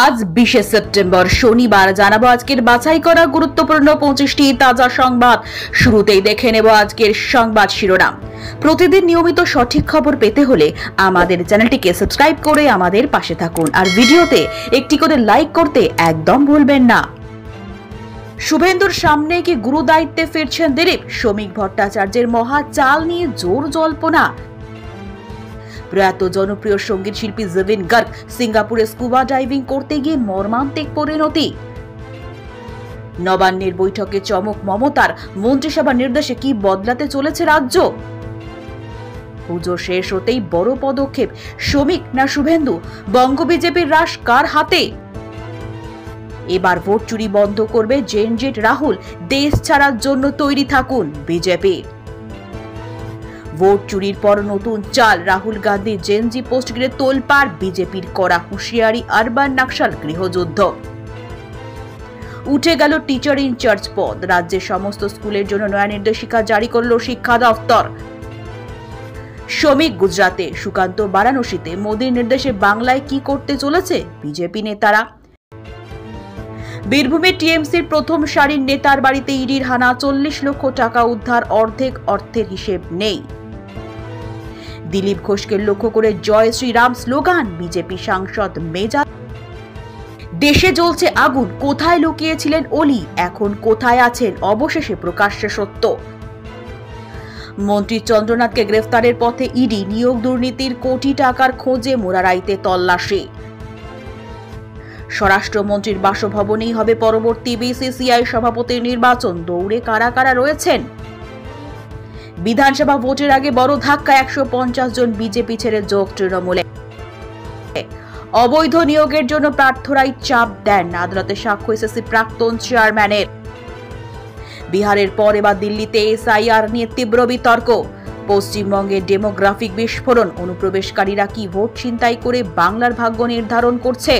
আজ 20শে সেপ্টেম্বর শনিবার জানাবো আজকের বাছাই করা গুরুত্বপূর্ণ 25টি তাজা সংবাদ। শুরুতেই দেখে নেব আজকের সংবাদ শিরোনাম। প্রতিদিন নিয়মিত সঠিক খবর পেতে হলে আমাদের চ্যানেলটিকে সাবস্ক্রাইব করে আমাদের পাশে থাকুন আর ভিডিওতে একটি করে লাইক করতে একদম ভুলবেন না। শুভেন্দুর সামনে কি গুরু দায়িত্বে ফিরছেন দিলীপ? শ্রমিক ভট্টাচার্যের মহা চাল নিয়ে জোর জল্পনা। প্রয়াত জনপ্রিয় সঙ্গীত শিল্পী জুবিন গার্গ সিঙ্গাপুরে স্কুবা ডাইভিং করতে গিয়ে মর্মান্তিক পরিণতি। নবান্নের বৈঠকে চমক মমতার, মন্ত্রিসভার নির্দেশে কি বদলাতে চলেছে রাজ্য? পুজো শেষ হতেই বড় পদক্ষেপ, শ্রমিক না শুভেন্দু? বঙ্গ বিজেপির রাশ কার হাতে? এবার ভোট চুরি বন্ধ করবে জেনজেট রাহুল, দেশ ছাড়ার জন্য তৈরি থাকুন বিজেপি। ভোট চুরির পর নতুন চাল, রাহুল গান্ধী জেনজি পোস্ট ঘিরে তোলপাড়, বিজেপির করা হুঁশিয়ারি, আরবান নকশাল গৃহযুদ্ধ। উঠে গেল টিচার ইনচার্জ পদ, রাজ্যের সমস্ত স্কুলের জন্য নয়া নির্দেশিকা জারি করল শিক্ষা দফতর। শ্রমিক গুজরাটে, সুকান্ত বারাণসীতে, মোদীর নির্দেশে বাংলায় কি করতে চলেছে বিজেপি নেতারা? বীরভূমে টিএমসির প্রথম সারির নেতার বাড়িতে ইডির হানা, 40 লক্ষ টাকা উদ্ধার, অর্ধেক অর্থের হিসেব নেই। দিলীপ ঘোষকে লক্ষ্য করে জয় শ্রীরাম স্লোগান, বিজেপি সাংসদ মেজাজ। দেশে জ্বলছে আগুন, কোথায় লুকিয়েছিলেন অলি, এখন কোথায় আছেন? অবশেষে প্রকাশ্যে সত্য। মন্ত্রী চন্দ্রনাথকে গ্রেফতারের পথে ইডি, নিয়োগ দুর্নীতির কোটি টাকার খোঁজে মোরারাইতে তল্লাশি। স্বরাষ্ট্রমন্ত্রীর বাসভবনেই হবে পরবর্তী বিসিসিআই সভাপতির নির্বাচন, দৌড়ে কারা কারা রয়েছেন? বিধানসভা ভোটের আগে বড় ধাক্কা, 150 জন বিজেপি ছেড়ে যোগ তৃণমূলে। অবৈধ নিয়োগের জন্য প্রার্থীরাই চাপ দেন, আদালতে সাক্ষ্য এসএসসি প্রাক্তন চেয়ারম্যানের। বিহারের পর এবার দিল্লিতে এসআইআর নিয়ে তীব্র বিতর্ক। পশ্চিমবঙ্গে ডেমোগ্রাফিক বিস্ফোরণ, অনুপ্রবেশকারীরা কি ভোট ছিনতাই করে বাংলার ভাগ্য নির্ধারণ করছে?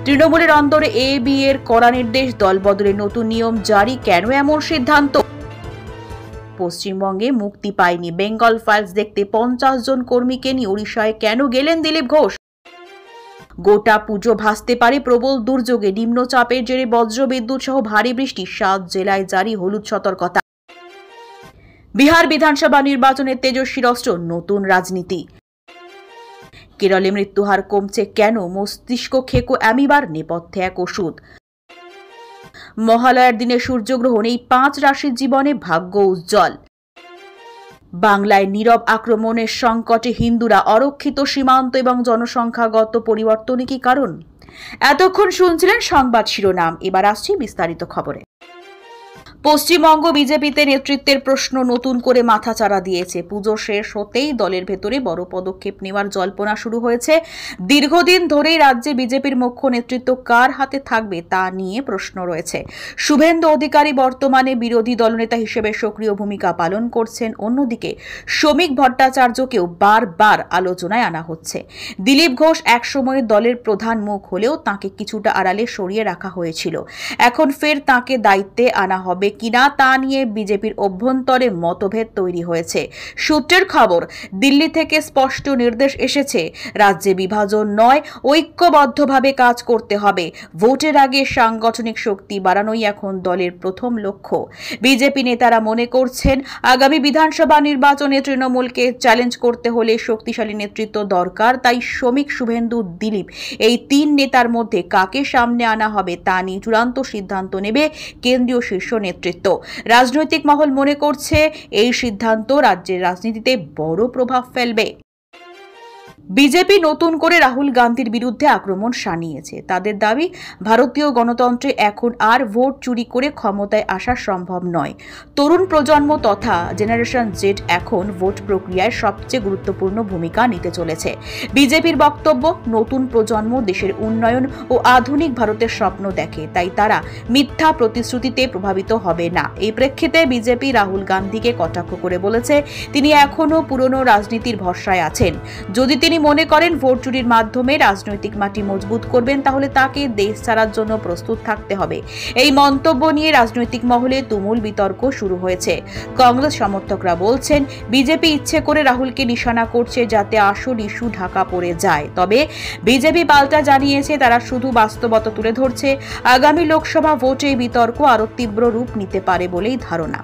তৃণমূলের অন্তরে এ বি এর কড়া নির্দেশ, দলবদলের নতুন নিয়ম জারি, কেন এমন সিদ্ধান্ত? পশ্চিমবঙ্গে মুক্তি পায়নি বেঙ্গল ফাইলস দেখতে 50 জন কর্মীকে নিয়ে ওড়িশায় কেন গেলেন দিলীপ ঘোষ? গোটা পুজো ভাসতে পারে প্রবল দুর্যোগে, নিম্নচাপের জেরে বজ্র বিদ্যুৎ সহ ভারী বৃষ্টি, 7 জেলায় জারি হলুদ সতর্কতা। বিহার বিধানসভা নির্বাচনে তেজস্বীর অস্ত্র নতুন রাজনীতি। কেরলে মৃত্যুহার কমছে কেন? মস্তিষ্ক খেকো অ্যামিবার, নেপথ্যে এক ওষুধ। মহালয়ার দিনে সূর্যগ্রহণ, এই 5 রাশির জীবনে ভাগ্য উজ্জ্বল। বাংলায় নীরব আক্রমণের সংকটে হিন্দুরা, অরক্ষিত সীমান্ত এবং জনসংখ্যাগত পরিবর্তনই কি কারণ? এতক্ষণ শুনছিলেন সংবাদ শিরোনাম, এবার আসছি বিস্তারিত খবরে। পশ্চিমবঙ্গ বিজেপিতে নেতৃত্বের প্রশ্ন নতুন করে মাথাচাড়া দিয়েছে। পুজো শেষ হতেই দলের ভেতরে বড় পদক্ষেপ নেওয়ার জল্পনা শুরু হয়েছে। দীর্ঘদিন ধরেই রাজ্যে বিজেপির মুখ্য নেতৃত্ব কার হাতে থাকবে তা নিয়ে প্রশ্ন রয়েছে। শুভেন্দু অধিকারী বর্তমানে বিরোধী দলনেতা হিসেবে সক্রিয় ভূমিকা পালন করছেন, অন্যদিকে শ্রমিক ভট্টাচার্যকেও বারবার আলোচনায় আনা হচ্ছে। দিলীপ ঘোষ একসময় দলের প্রধান মুখ হলেও তাঁকে কিছুটা আড়ালে সরিয়ে রাখা হয়েছিল। এখন ফের তাঁকে দায়িত্বে আনা হবে কিনা তা নিয়ে বিজেপির অভ্যন্তরে মতভেদ তৈরি হয়েছে। সূত্রের খবর, দিল্লি থেকে স্পষ্ট নির্দেশ এসেছে, রাজ্যে বিভাজন নয়, ঐক্যবদ্ধভাবে কাজ করতে হবে। ভোটের আগে সাংগঠনিক শক্তি বাড়ানোই এখন দলের প্রথম লক্ষ্য। বিজেপি নেতারা মনে করছেন, আগামী বিধানসভা নির্বাচনে তৃণমূলকে চ্যালেঞ্জ করতে হলে শক্তিশালী নেতৃত্ব দরকার। তাই শ্রমিক, শুভেন্দু, দিলীপ, এই 3 নেতার মধ্যে কাকে সামনে আনা হবে তা নিয়ে চূড়ান্ত সিদ্ধান্ত নেবে কেন্দ্রীয় শীর্ষ নেতৃত্ব। রাজনৈতিক মহল মনে করছে, এই সিদ্ধান্ত রাজ্যের রাজনীতিতে বড় প্রভাব ফেলবে। বিজেপি নতুন করে রাহুল গান্ধীর বিরুদ্ধে আক্রমণ শানিয়েছে। তাদের দাবি, ভারতীয় গণতন্ত্রে এখন আর ভোট চুরি করে ক্ষমতায় আসা সম্ভব নয়। তরুণ প্রজন্ম তথা জেনারেশন জেড এখন ভোট প্রক্রিয়ায় সবচেয়ে গুরুত্বপূর্ণ ভূমিকা নিতে চলেছে। বিজেপির বক্তব্য, নতুন প্রজন্ম দেশের উন্নয়ন ও আধুনিক ভারতের স্বপ্ন দেখে, তাই তারা মিথ্যা প্রতিশ্রুতিতে প্রভাবিত হবে না। এই প্রেক্ষিতে বিজেপি রাহুল গান্ধীকে কটাক্ষ করে বলেছে, তিনি এখনো পুরনো রাজনীতির ভরসায় আছেন। যদি তিনি তিনি মনে করেন ভোট চুরির মাধ্যমে রাজনৈতিক মাটি মজবুত করবেন, তাহলে তাকে দেশ ছাড়ার জন্য প্রস্তুত থাকতে হবে। এই মন্তব্য নিয়ে রাজনৈতিক মহলে তুমুল বিতর্ক শুরু হয়েছে। কংগ্রেস সমর্থকরা বলছেন বিজেপি ইচ্ছে করে রাহুলকে নিশানা করছে যাতে আসল ইস্যু ঢাকা পড়ে যায়। তবে বিজেপি পাল্টা জানিয়েছে তারা শুধু বাস্তবতা তুলে ধরছে। আগামী লোকসভা ভোটে বিতর্ক আরও তীব্র রূপ নিতে পারে বলেই ধারণা।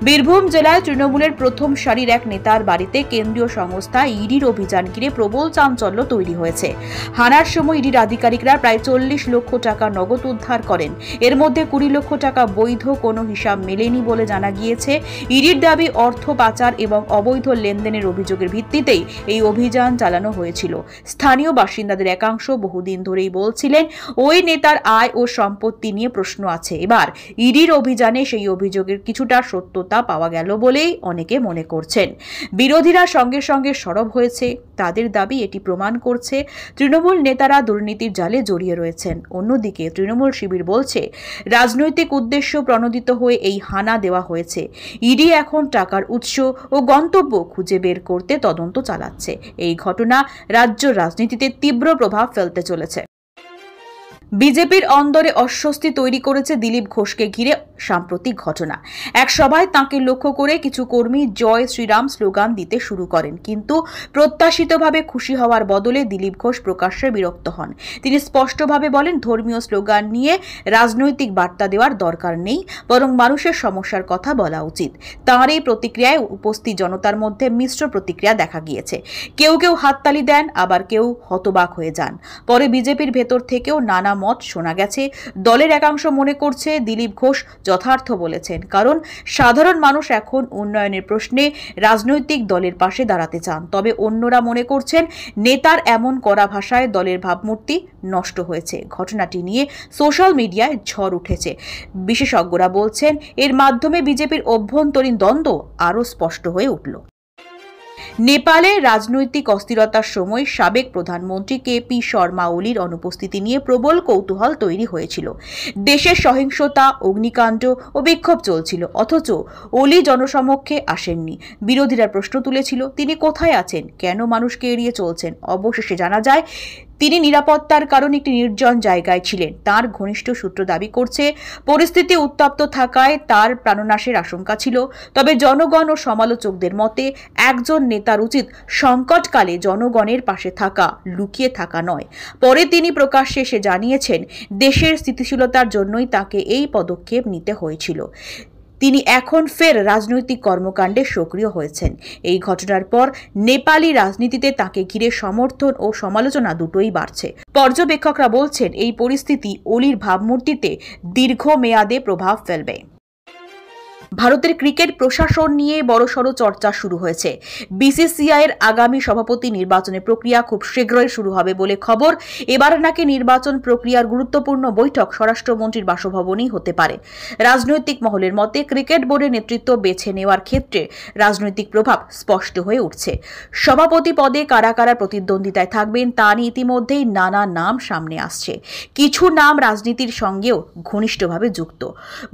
বীরভূম জেলায় তৃণমূলের প্রথম সারির এক নেতার বাড়িতে কেন্দ্রীয় সংস্থা ইডির অভিযান ঘিরে প্রবল চাঞ্চল্য তৈরি হয়েছে। হানার সময় ইডির আধিকারিকরা প্রায় 40 লক্ষ টাকা নগদ উদ্ধার করেন। এর মধ্যে 20 লক্ষ টাকা বৈধ কোনো হিসাব মেলেনি বলে জানা গিয়েছে। ইডির দাবি অর্থ পাচার এবং অবৈধ লেনদেনের অভিযোগের ভিত্তিতেই এই অভিযান চালানো হয়েছিল। স্থানীয় বাসিন্দাদের একাংশ বহুদিন ধরেই বলছিলেন ওই নেতার আয় ও সম্পত্তি নিয়ে প্রশ্ন আছে। এবার ইডির অভিযানে সেই অভিযোগের কিছুটা সত্যতা পাওয়া গেল বলেই অনেকে মনে করছেন। বিরোধীরা সঙ্গে সঙ্গে সরব হয়েছে। তাদের দাবি এটি প্রমাণ করছে তৃণমূল নেতারা দুর্নীতির জালে জড়িয়ে রয়েছেন। অন্যদিকে তৃণমূল শিবির বলছে রাজনৈতিক উদ্দেশ্য প্রণোদিত হয়ে এই হানা দেওয়া হয়েছে। ইডি এখন টাকার উৎস ও গন্তব্য খুঁজে বের করতে তদন্ত চালাচ্ছে। এই ঘটনা রাজ্য রাজনীতিতে তীব্র প্রভাব ফেলতে চলেছে। বিজেপির অন্দরে অস্বস্তি তৈরি করেছে দিলীপ ঘোষকে ঘিরে সাম্প্রতিক ঘটনা। এক সভায় তাঁকে লক্ষ্য করে কিছু কর্মী জয় শ্রীরাম স্লোগান দিতে শুরু করেন, কিন্তু প্রত্যাশিতভাবে খুশি হওয়ার বদলে দিলীপ ঘোষ প্রকাশ্যে বিরক্ত হন। তিনি স্পষ্টভাবে বলেন ধর্মীয় স্লোগান নিয়ে রাজনৈতিক বার্তা দেওয়ার দরকার নেই, বরং মানুষের সমস্যার কথা বলা উচিত। তাঁর এই প্রতিক্রিয়ায় উপস্থিত জনতার মধ্যে মিশ্র প্রতিক্রিয়া দেখা গিয়েছে। কেউ কেউ হাততালি দেন, আবার কেউ হতবাক হয়ে যান। পরে বিজেপির ভেতর থেকেও নানা মত শোনা গেছে। দলের একাংশ মনে করছে দিলীপ ঘোষ যথার্থ বলেছেন, কারণ সাধারণ মানুষ এখন উন্নয়নের প্রশ্নে রাজনৈতিক দলের পাশে দাঁড়াতে চান। তবে অন্যরা মনে করছেন নেতার এমন কড়া ভাষায় দলের ভাবমূর্তি নষ্ট হয়েছে। ঘটনাটি নিয়ে সোশ্যাল মিডিয়ায় ঝড় উঠেছে। বিশেষজ্ঞরা বলছেন এর মাধ্যমে বিজেপির অভ্যন্তরীণ দ্বন্দ্ব আরও স্পষ্ট হয়ে উঠল। নেপালে রাজনৈতিক অস্থিরতার সময় সাবেক প্রধানমন্ত্রী কেপি শর্মা ওলির অনুপস্থিতি নিয়ে প্রবল কৌতূহল তৈরি হয়েছিল। দেশের সহিংসতা, অগ্নিকাণ্ড ও বিক্ষোভ চলছিল, অথচ ওলি জনসমক্ষে আসেননি। বিরোধীরা প্রশ্ন তুলেছিল তিনি কোথায় আছেন, কেন মানুষকে এড়িয়ে চলছেন। অবশেষে জানা যায় তিনি নিরাপত্তার কারণে একটি নির্জন জায়গায় ছিলেন। তার ঘনিষ্ঠ সূত্র দাবি করছে পরিস্থিতি উত্তপ্ত থাকায় তার প্রাণনাশের আশঙ্কা ছিল। তবে জনগণ ও সমালোচকদের মতে একজন নেতার উচিত সংকটকালে জনগণের পাশে থাকা, লুকিয়ে থাকা নয়। পরে তিনি প্রকাশ্যে এসে জানিয়েছেন দেশের স্থিতিশীলতার জন্যই তাকে এই পদক্ষেপ নিতে হয়েছিল। তিনি এখন ফের রাজনৈতিক কর্মকাণ্ডে সক্রিয় হয়েছেন। এই ঘটনার পর নেপালি রাজনীতিতে তাকে ঘিরে সমর্থন ও সমালোচনা দুটোই বাড়ছে। পর্যবেক্ষকরা বলছেন এই পরিস্থিতি ওলির ভাবমূর্তিতে দীর্ঘমেয়াদে প্রভাব ফেলবে। ভারতের ক্রিকেট প্রশাসন নিয়ে বড়সড় চর্চা শুরু হয়েছে। বিসিসিআই এর আগামী সভাপতি নির্বাচনের প্রক্রিয়া খুব শীঘ্রই শুরু হবে বলে খবর। এবার নাকি নির্বাচন প্রক্রিয়ার গুরুত্বপূর্ণ বৈঠক স্বরাষ্ট্রমন্ত্রীর বাসভবনেই হতে পারে। রাজনৈতিক মহলের মতে ক্রিকেট বোর্ডের নেতৃত্ব বেছে নেওয়ার ক্ষেত্রে রাজনৈতিক প্রভাব স্পষ্ট হয়ে উঠছে। সভাপতি পদে কারা কারা প্রতিদ্বন্দ্বিতায় থাকবেন তা নিয়ে ইতিমধ্যেই নানা নাম সামনে আসছে। কিছু নাম রাজনীতির সঙ্গেও ঘনিষ্ঠভাবে যুক্ত।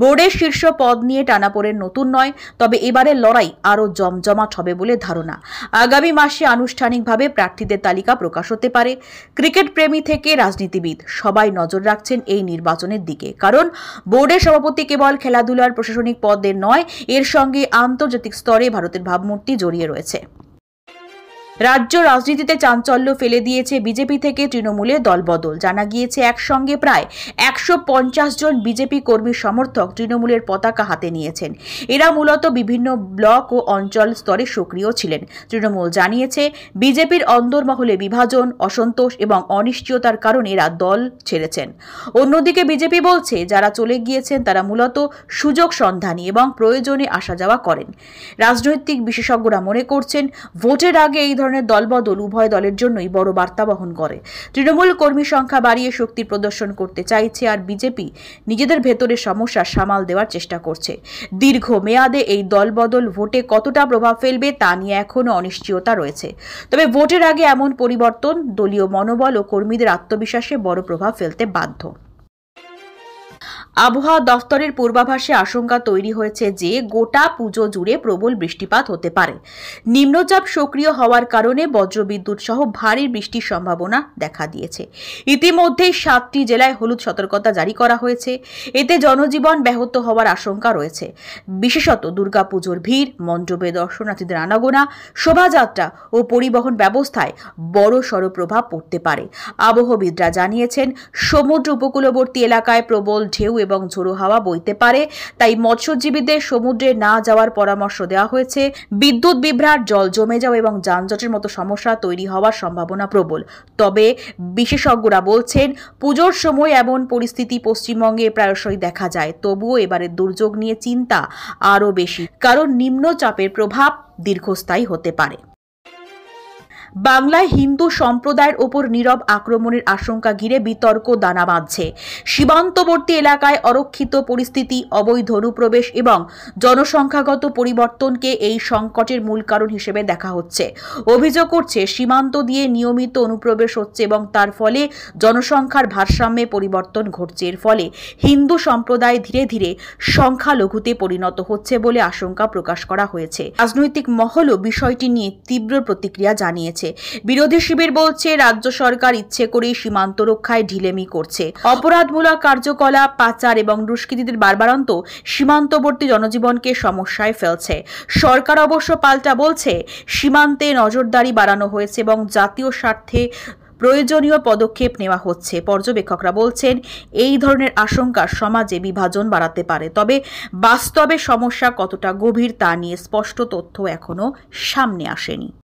বোর্ডের শীর্ষ পদ নিয়ে টানাপোড়েন নতুন নয়, তবে এবারের লড়াই আরও জমজমাট হবে বলে ধারণা। আগামী মাসে আনুষ্ঠানিকভাবে প্রার্থীদের তালিকা প্রকাশ হতে পারে। ক্রিকেট প্রেমী থেকে রাজনীতিবিদ সবাই নজর রাখছেন এই নির্বাচনের দিকে, কারণ বোর্ডের সভাপতি কেবল খেলাধুলার প্রশাসনিক পদের নয়, এর সঙ্গে আন্তর্জাতিক স্তরে ভারতের ভাবমূর্তি জড়িয়ে রয়েছে। রাজ্য রাজনীতিতে চাঞ্চল্য ফেলে দিয়েছে বিজেপি থেকে তৃণমূলে দলবদল। জানা গিয়েছে একসঙ্গে প্রায় 150 জন বিজেপি কর্মী সমর্থক তৃণমূলের পতাকা হাতে নিয়েছেন। এরা মূলত বিভিন্ন ব্লক ও অঞ্চল স্তরে সক্রিয় ছিলেন। তৃণমূল জানিয়েছে বিজেপির অন্দরমহলে বিভাজন, অসন্তোষ এবং অনিশ্চয়তার কারণে এরা দল ছেড়েছেন। অন্যদিকে বিজেপি বলছে যারা চলে গিয়েছেন তারা মূলত সুযোগ সন্ধানী এবং প্রয়োজনে আসা যাওয়া করেন। রাজনৈতিক বিশেষজ্ঞরা মনে করছেন ভোটের আগে এই ধরনের দলবদল উভয় দলের জন্যই বড় বার্তা বহন করে। তৃণমূল কর্মী সংখ্যা বাড়িয়ে শক্তি প্রদর্শন করতে চাইছে, আর বিজেপি নিজেদের ভেতরের সমস্যা সামাল দেওয়ার চেষ্টা করছে। দীর্ঘ মেয়াদে এই দলবদল ভোটে কতটা প্রভাব ফেলবে তা নিয়ে এখনও অনিশ্চয়তা রয়েছে। তবে ভোটের আগে এমন পরিবর্তন দলীয় মনোবল ও কর্মীদের আত্মবিশ্বাসে বড় প্রভাব ফেলতে বাধ্য। আবহাওয়া দফতরের পূর্বাভাসে আশঙ্কা তৈরি হয়েছে যে গোটা পুজো জুড়ে প্রবল বৃষ্টিপাত হতে পারে। নিম্নচাপ সক্রিয় হওয়ার কারণে বজ্রবিদ্যুৎ সহ ভারী বৃষ্টির সম্ভাবনা দেখা দিয়েছে। ইতিমধ্যেই 7টি জেলায় হলুদ সতর্কতা জারি করা হয়েছে। এতে জনজীবন ব্যাহত হওয়ার আশঙ্কা রয়েছে। বিশেষত দুর্গাপুজোর ভিড়, মণ্ডপে দর্শনার্থীদের আনাগোনা, শোভাযাত্রা ও পরিবহন ব্যবস্থায় বড়সড় প্রভাব পড়তে পারে। আবহবিদরা জানিয়েছেন, সমুদ্র উপকূলবর্তী এলাকায় প্রবল ঢেউ এবং ঝোড়ো হাওয়া বইতে পারে, তাই মৎস্যজীবীদের সমুদ্রে না যাওয়ার পরামর্শ দেওয়া হয়েছে। বিদ্যুৎ বিভ্রাট, জল জমে যাওয়া এবং যানজটের মতো সমস্যা তৈরি হওয়ার সম্ভাবনা প্রবল। তবে বিশেষজ্ঞরা বলছেন, পুজোর সময় এমন পরিস্থিতি পশ্চিমবঙ্গে প্রায়শই দেখা যায়। তবুও এবারের দুর্যোগ নিয়ে চিন্তা আরও বেশি, কারণ নিম্নচাপের প্রভাব দীর্ঘস্থায়ী হতে পারে। বাংলায় হিন্দু সম্প্রদায়ের ওপর নীরব আক্রমণের আশঙ্কা ঘিরে বিতর্ক দানা বাঁধছে। সীমান্তবর্তী এলাকায় অরক্ষিত পরিস্থিতি, অবৈধ অনুপ্রবেশ এবং জনসংখ্যাগত পরিবর্তনকে এই সংকটের মূল কারণ হিসেবে দেখা হচ্ছে। অভিযোগ করছে, সীমান্ত দিয়ে নিয়মিত অনুপ্রবেশ হচ্ছে এবং তার ফলে জনসংখ্যার ভারসাম্যে পরিবর্তন ঘটছে। এর ফলে হিন্দু সম্প্রদায় ধীরে ধীরে সংখ্যালঘুতে পরিণত হচ্ছে বলে আশঙ্কা প্রকাশ করা হয়েছে। রাজনৈতিক মহলও বিষয়টি নিয়ে তীব্র প্রতিক্রিয়া জানিয়েছে। বিরোধী শিবির বলছে, রাজ্য সরকার ইচ্ছে করেই সীমান্ত রক্ষায় ঢিলেমি করছে। অপরাধমূলক কার্যকলাপ, পাচার এবং দুষ্কৃতীদের বারবারন্ত সীমান্তবর্তী জনজীবনকে সমস্যায় ফেলছে। সরকার অবশ্য পাল্টা বলছে, সীমান্তে নজরদারি বাড়ানো হয়েছে এবং জাতীয় স্বার্থে প্রয়োজনীয় পদক্ষেপ নেওয়া হচ্ছে। পর্যবেক্ষকরা বলছেন, এই ধরনের আশঙ্কা সমাজে বিভাজন বাড়াতে পারে। তবে বাস্তবে সমস্যা কতটা গভীর তা নিয়ে স্পষ্ট তথ্য এখনো সামনে আসেনি।